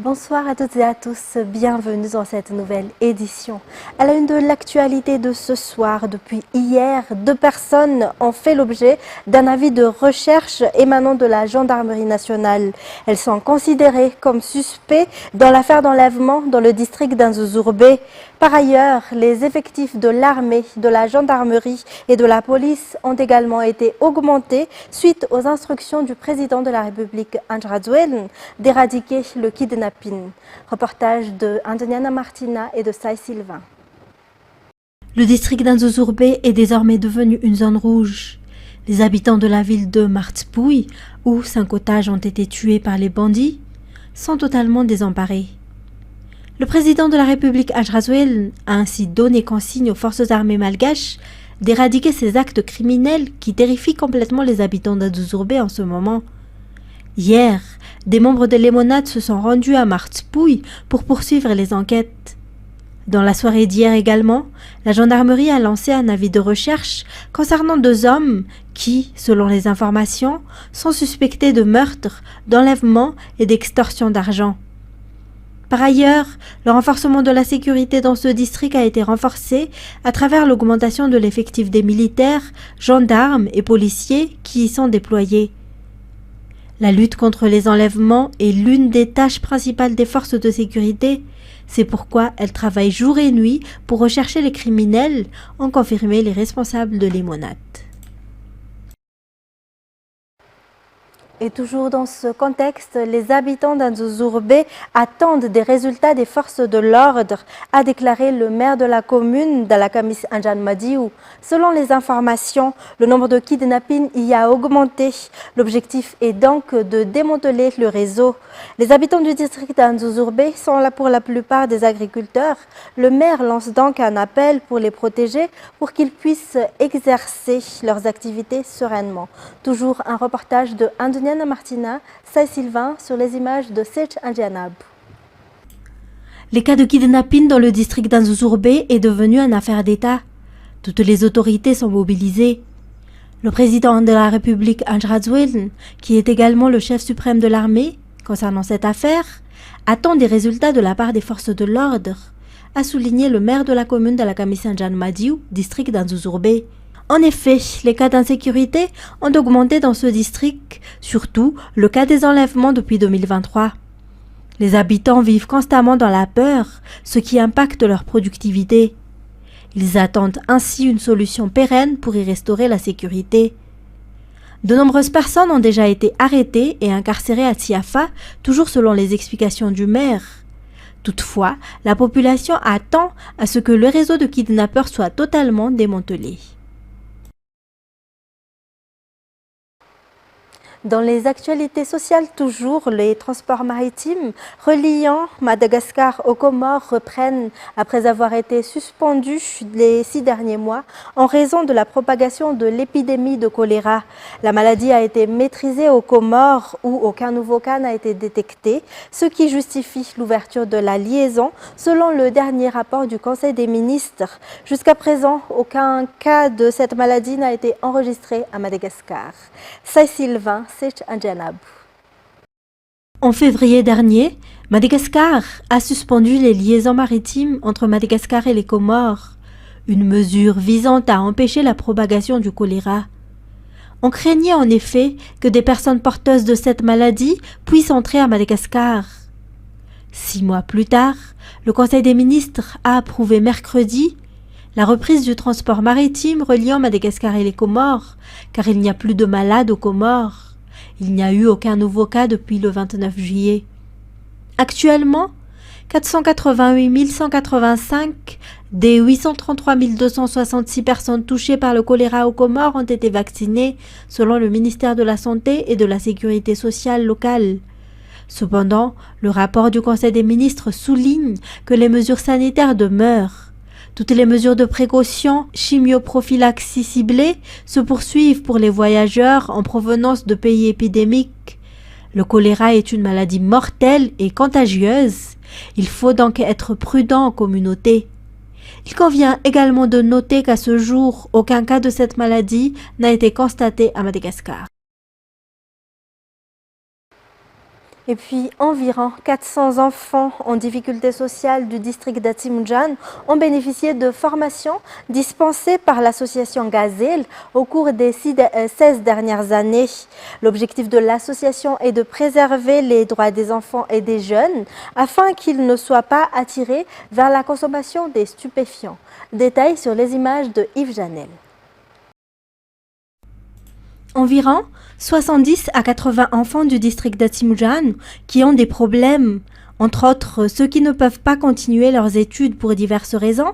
Bonsoir à toutes et à tous, bienvenue dans cette nouvelle édition. À la une de l'actualité de ce soir, depuis hier, 2 personnes ont fait l'objet d'un avis de recherche émanant de la gendarmerie nationale. Elles sont considérées comme suspects dans l'affaire d'enlèvement dans le district d'Anzouzourbe. Par ailleurs, les effectifs de l'armée, de la gendarmerie et de la police ont également été augmentés suite aux instructions du président de la République Andradouel d'éradiquer le kidnapping. Reportage de Antoniana Martina et de Sai Sylvain. Le district d'Anzouzourbe est désormais devenu une zone rouge. Les habitants de la ville de Martspouy, où 5 otages ont été tués par les bandits, sont totalement désemparés. Le président de la République Andradouel a ainsi donné consigne aux forces armées malgaches d'éradiquer ces actes criminels qui terrifient complètement les habitants d'Anzouzourbe en ce moment. Hier, des membres de l'Emonade se sont rendus à Martspouy pour poursuivre les enquêtes. Dans la soirée d'hier également, la gendarmerie a lancé un avis de recherche concernant 2 hommes qui, selon les informations, sont suspectés de meurtre, d'enlèvement et d'extorsion d'argent. Par ailleurs, le renforcement de la sécurité dans ce district a été renforcé à travers l'augmentation de l'effectif des militaires, gendarmes et policiers qui y sont déployés. La lutte contre les enlèvements est l'une des tâches principales des forces de sécurité. C'est pourquoi elles travaillent jour et nuit pour rechercher les criminels, ont confirmé les responsables de l'Emonade. Et toujours dans ce contexte, les habitants d'Anzouzourbe attendent des résultats des forces de l'ordre, a déclaré le maire de la commune d'Alakamis Anjan Madiou. Selon les informations, le nombre de kidnappings y a augmenté. L'objectif est donc de démanteler le réseau. Les habitants du district d'Anzouzourbe sont là pour la plupart des agriculteurs. Le maire lance donc un appel pour les protéger pour qu'ils puissent exercer leurs activités sereinement. Toujours un reportage de Antoniana Martina, Sai Sylvain sur les images de Sech Andjanab. Les cas de kidnapping dans le district d'Anzouzourbe est devenu une affaire d'État. Toutes les autorités sont mobilisées. Le président de la République Andradouel, qui est également le chef suprême de l'armée, concernant cette affaire, attend des résultats de la part des forces de l'ordre, a souligné le maire de la commune d'Alakamis Anjan Madiou, district d'Anzouzourbe. En effet, les cas d'insécurité ont augmenté dans ce district, surtout le cas des enlèvements depuis 2023. Les habitants vivent constamment dans la peur, ce qui impacte leur productivité. Ils attendent ainsi une solution pérenne pour y restaurer la sécurité. De nombreuses personnes ont déjà été arrêtées et incarcérées à Tiafa, toujours selon les explications du maire. Toutefois, la population attend à ce que le réseau de kidnappeurs soit totalement démantelé. Dans les actualités sociales toujours, les transports maritimes reliant Madagascar aux Comores reprennent après avoir été suspendus les 6 derniers mois en raison de la propagation de l'épidémie de choléra. La maladie a été maîtrisée aux Comores où aucun nouveau cas n'a été détecté, ce qui justifie l'ouverture de la liaison selon le dernier rapport du Conseil des ministres. Jusqu'à présent, aucun cas de cette maladie n'a été enregistré à Madagascar. Sai Sylvain, en février dernier, Madagascar a suspendu les liaisons maritimes entre Madagascar et les Comores, une mesure visant à empêcher la propagation du choléra. On craignait en effet que des personnes porteuses de cette maladie puissent entrer à Madagascar. 6 mois plus tard, le Conseil des ministres a approuvé mercredi la reprise du transport maritime reliant Madagascar et les Comores, car il n'y a plus de malades aux Comores. Il n'y a eu aucun nouveau cas depuis le 29 juillet. Actuellement, 488 185 des 833 266 personnes touchées par le choléra aux Comores ont été vaccinées, selon le ministère de la Santé et de la Sécurité sociale locale. Cependant, le rapport du Conseil des ministres souligne que les mesures sanitaires demeurent. Toutes les mesures de précaution, chimioprophylaxie ciblée, se poursuivent pour les voyageurs en provenance de pays épidémiques. Le choléra est une maladie mortelle et contagieuse. Il faut donc être prudent en communauté. Il convient également de noter qu'à ce jour, aucun cas de cette maladie n'a été constaté à Madagascar. Et puis, environ 400 enfants en difficulté sociale du district d'Atimjan ont bénéficié de formations dispensées par l'association Gazelle au cours des 16 dernières années. L'objectif de l'association est de préserver les droits des enfants et des jeunes afin qu'ils ne soient pas attirés vers la consommation des stupéfiants. Détails sur les images de Yves Janel. Environ 70 à 80 enfants du district d'Atimjan qui ont des problèmes, entre autres ceux qui ne peuvent pas continuer leurs études pour diverses raisons,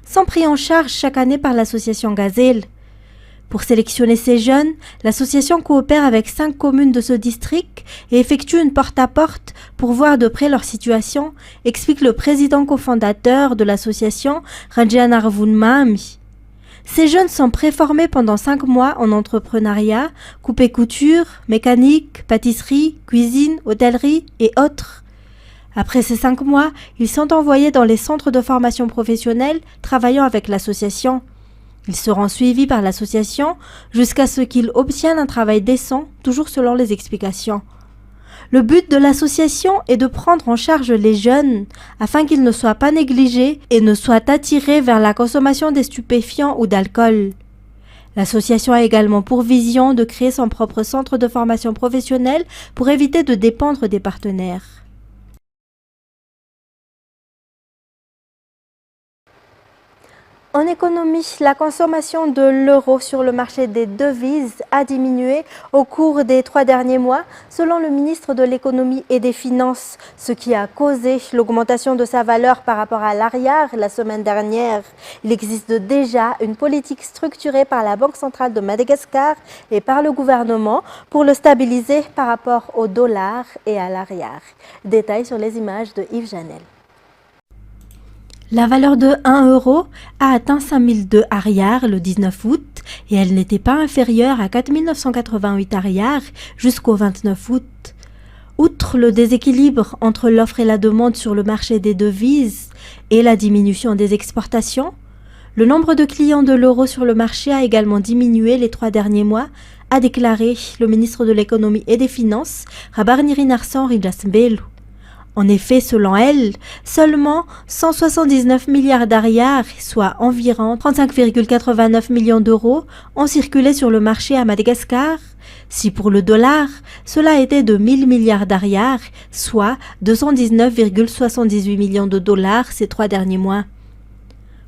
sont pris en charge chaque année par l'association Gazelle. Pour sélectionner ces jeunes, l'association coopère avec 5 communes de ce district et effectue une porte-à-porte pour voir de près leur situation, explique le président cofondateur de l'association, Rajan Arvoun Mahami. Ces jeunes sont préformés pendant 5 mois en entrepreneuriat, coupe-couture, mécanique, pâtisserie, cuisine, hôtellerie et autres. Après ces 5 mois, ils sont envoyés dans les centres de formation professionnelle travaillant avec l'association. Ils seront suivis par l'association jusqu'à ce qu'ils obtiennent un travail décent, toujours selon les explications. Le but de l'association est de prendre en charge les jeunes afin qu'ils ne soient pas négligés et ne soient attirés vers la consommation des stupéfiants ou d'alcool. L'association a également pour vision de créer son propre centre de formation professionnelle pour éviter de dépendre des partenaires. En économie, la consommation de l'euro sur le marché des devises a diminué au cours des 3 derniers mois, selon le ministre de l'Économie et des Finances, ce qui a causé l'augmentation de sa valeur par rapport à l'arrière la semaine dernière. Il existe déjà une politique structurée par la Banque centrale de Madagascar et par le gouvernement pour le stabiliser par rapport au dollar et à l'arrière. Détails sur les images de Yves Janel. La valeur de 1 euro a atteint 5002 arrières le 19 août et elle n'était pas inférieure à 4988 arrières jusqu'au 29 août. Outre le déséquilibre entre l'offre et la demande sur le marché des devises et la diminution des exportations, le nombre de clients de l'euro sur le marché a également diminué les 3 derniers mois, a déclaré le ministre de l'Économie et des Finances, Rabarnirinarsson Rijasmbelu. En effet, selon elle, seulement 179 milliards d'ariars, soit environ 35,89 millions d'euros, ont circulé sur le marché à Madagascar. Si pour le dollar, cela était de 1000 milliards d'ariars, soit 219,78 millions de dollars ces 3 derniers mois.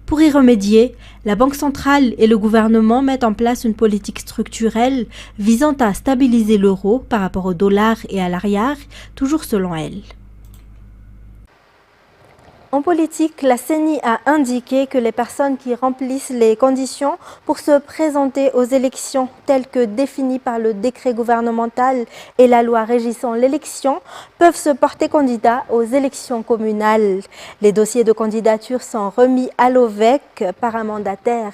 Pour y remédier, la Banque centrale et le gouvernement mettent en place une politique structurelle visant à stabiliser l'euro par rapport au dollar et à l'arrière, toujours selon elle. En politique, la CENI a indiqué que les personnes qui remplissent les conditions pour se présenter aux élections telles que définies par le décret gouvernemental et la loi régissant l'élection peuvent se porter candidats aux élections communales. Les dossiers de candidature sont remis à l'OVEC par un mandataire.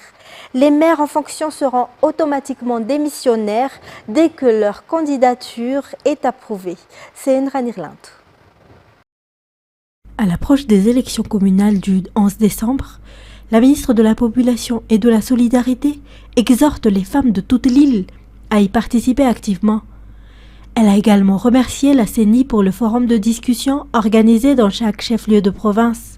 Les maires en fonction seront automatiquement démissionnaires dès que leur candidature est approuvée. C'est Enran Irland. À l'approche des élections communales du 11 décembre, la ministre de la Population et de la Solidarité exhorte les femmes de toute l'île à y participer activement. Elle a également remercié la CENI pour le forum de discussion organisé dans chaque chef-lieu de province.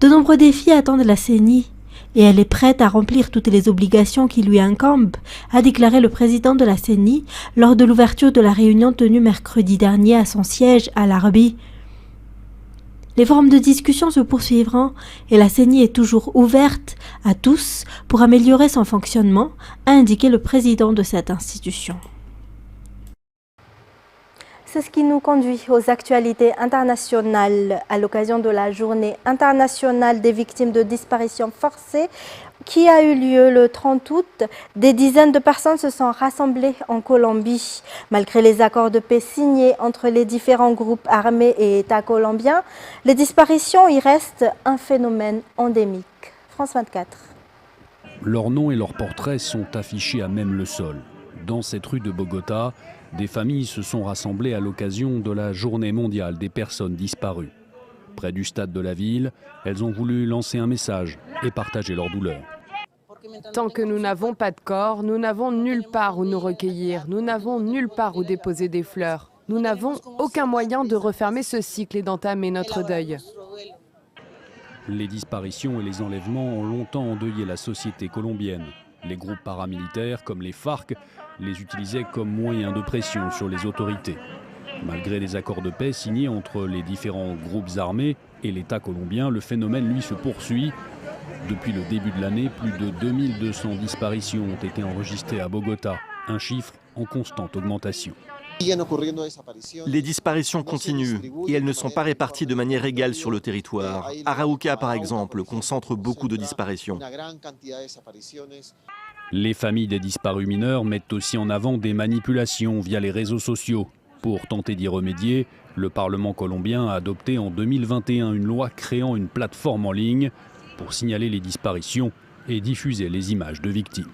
De nombreux défis attendent la CENI et elle est prête à remplir toutes les obligations qui lui incombent, a déclaré le président de la CENI lors de l'ouverture de la réunion tenue mercredi dernier à son siège à Larbi. Les forums de discussion se poursuivront et la CENI est toujours ouverte à tous pour améliorer son fonctionnement, a indiqué le président de cette institution. C'est ce qui nous conduit aux actualités internationales à l'occasion de la Journée internationale des victimes de disparition forcée qui a eu lieu le 30 août. Des dizaines de personnes se sont rassemblées en Colombie. Malgré les accords de paix signés entre les différents groupes armés et États colombiens, les disparitions y restent un phénomène endémique. France 24. Leurs noms et leurs portraits sont affichés à même le sol. Dans cette rue de Bogota, des familles se sont rassemblées à l'occasion de la Journée mondiale des personnes disparues. Près du stade de la ville, elles ont voulu lancer un message et partager leur douleur. Tant que nous n'avons pas de corps, nous n'avons nulle part où nous recueillir, nous n'avons nulle part où déposer des fleurs. Nous n'avons aucun moyen de refermer ce cycle et d'entamer notre deuil. Les disparitions et les enlèvements ont longtemps endeuillé la société colombienne. Les groupes paramilitaires, comme les FARC, les utilisaient comme moyen de pression sur les autorités. Malgré les accords de paix signés entre les différents groupes armés et l'État colombien, le phénomène, lui, se poursuit. Depuis le début de l'année, plus de 2200 disparitions ont été enregistrées à Bogota, un chiffre en constante augmentation. Les disparitions continuent et elles ne sont pas réparties de manière égale sur le territoire. Arauca, par exemple, concentre beaucoup de disparitions. Les familles des disparus mineurs mettent aussi en avant des manipulations via les réseaux sociaux. Pour tenter d'y remédier, le Parlement colombien a adopté en 2021 une loi créant une plateforme en ligne pour signaler les disparitions et diffuser les images de victimes.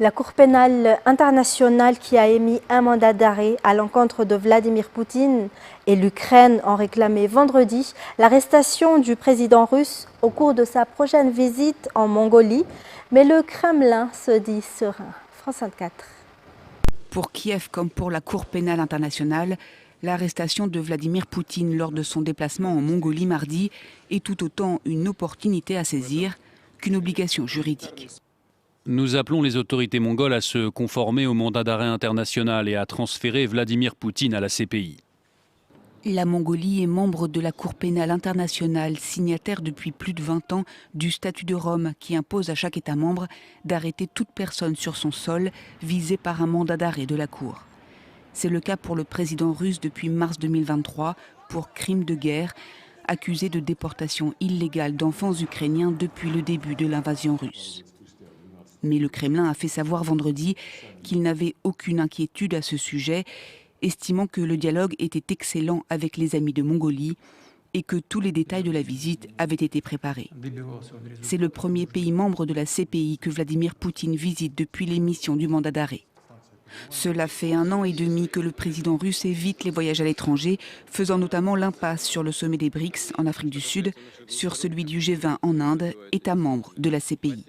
La Cour pénale internationale qui a émis un mandat d'arrêt à l'encontre de Vladimir Poutine et l'Ukraine ont réclamé vendredi l'arrestation du président russe au cours de sa prochaine visite en Mongolie. Mais le Kremlin se dit serein. France 24. Pour Kiev comme pour la Cour pénale internationale, l'arrestation de Vladimir Poutine lors de son déplacement en Mongolie mardi est tout autant une opportunité à saisir qu'une obligation juridique. Nous appelons les autorités mongoles à se conformer au mandat d'arrêt international et à transférer Vladimir Poutine à la CPI. La Mongolie est membre de la Cour pénale internationale, signataire depuis plus de 20 ans du statut de Rome qui impose à chaque État membre d'arrêter toute personne sur son sol visée par un mandat d'arrêt de la Cour. C'est le cas pour le président russe depuis mars 2023 pour crime de guerre, accusé de déportation illégale d'enfants ukrainiens depuis le début de l'invasion russe. Mais le Kremlin a fait savoir vendredi qu'il n'avait aucune inquiétude à ce sujet, estimant que le dialogue était excellent avec les amis de Mongolie et que tous les détails de la visite avaient été préparés. C'est le premier pays membre de la CPI que Vladimir Poutine visite depuis l'émission du mandat d'arrêt. Cela fait 1 an et demi que le président russe évite les voyages à l'étranger, faisant notamment l'impasse sur le sommet des BRICS en Afrique du Sud, sur celui du G20 en Inde, État membre de la CPI.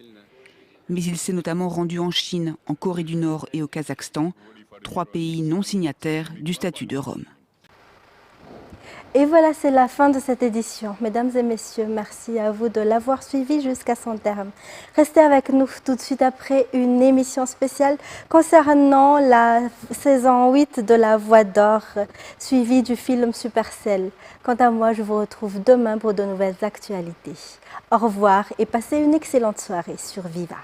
Mais il s'est notamment rendu en Chine, en Corée du Nord et au Kazakhstan, 3 pays non signataires du statut de Rome. Et voilà, c'est la fin de cette édition. Mesdames et messieurs, merci à vous de l'avoir suivi jusqu'à son terme. Restez avec nous tout de suite après une émission spéciale concernant la saison 8 de La Voix d'Or, suivie du film Supercell. Quant à moi, je vous retrouve demain pour de nouvelles actualités. Au revoir et passez une excellente soirée sur Viva.